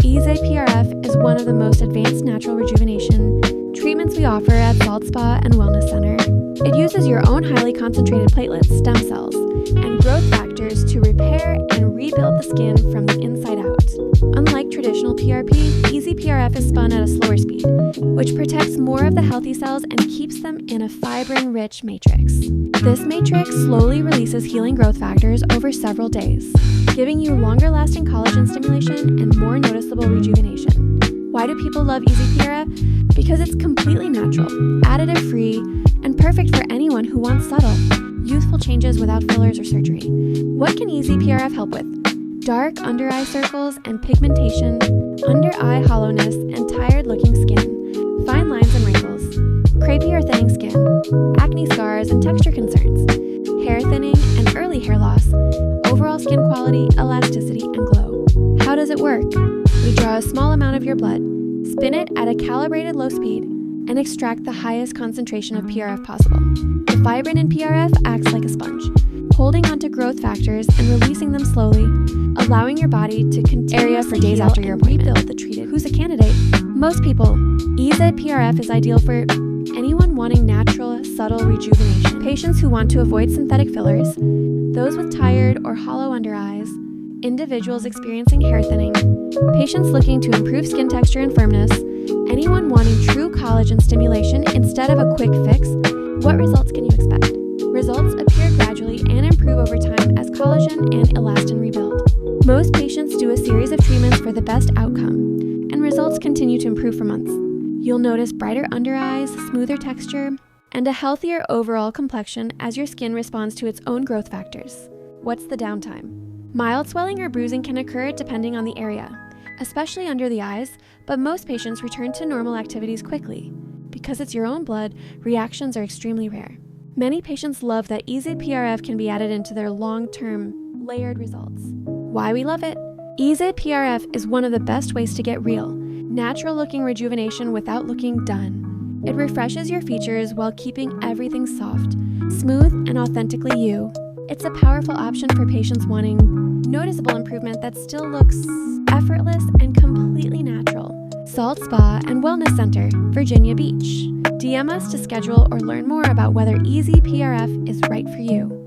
EZGel PRF is one of the most advanced natural rejuvenation treatments we offer at Salt Spa and Wellness Center. It uses your own highly concentrated platelets, stem cells, and growth factors to repair and rebuild the skin from the inside out. Unlike traditional PRP, EZGel PRF is spun at a slower speed, which protects more of the healthy cells and keeps them in a fibrin-rich matrix. This matrix slowly releases healing growth factors over several days, giving you longer-lasting collagen stimulation and more noticeable rejuvenation. Why do people love EZGel PRF? Because it's completely natural, additive-free, and perfect for anyone who wants subtle, youthful changes without fillers or surgery. What can EZGel PRF help with? Dark under-eye circles and pigmentation, under-eye hollowness and tired-looking skin, fine lines and wrinkles, crepey or thinning skin, acne scars and texture concerns, hair thinning and early hair loss, overall skin quality, elasticity, and glow. How does it work? We draw a small amount of your blood, spin it at a calibrated low speed, and extract the highest concentration of PRF possible. The fibrin in PRF acts like a sponge, holding onto growth factors and releasing them slowly, allowing your body to continue for days after your appointment. Rebuild the treated. Who's a candidate? Most people. EZGel PRF is ideal for anyone wanting natural, subtle rejuvenation. Patients who want to avoid synthetic fillers, those with tired or hollow under eyes, individuals experiencing hair thinning, patients looking to improve skin texture and firmness, anyone wanting true collagen stimulation instead of a quick fix. What results can you expect? Results appear gradually and improve over time as collagen and elastin rebuild. Most patients do a series of treatments for the best outcome, and results continue to improve for months. You'll notice brighter under eyes, smoother texture, and a healthier overall complexion as your skin responds to its own growth factors. What's the downtime? Mild swelling or bruising can occur depending on the area, especially under the eyes, but most patients return to normal activities quickly. Because it's your own blood, reactions are extremely rare. Many patients love that EZGel PRF can be added into their long-term, layered results. Why we love it? EZGel PRF is one of the best ways to get real, natural-looking rejuvenation without looking done. It refreshes your features while keeping everything soft, smooth, and authentically you. It's a powerful option for patients wanting noticeable improvement that still looks effortless and completely natural. Salt Spa and Wellness Center, Virginia Beach. DM us to schedule or learn more about whether EZGel PRF is right for you.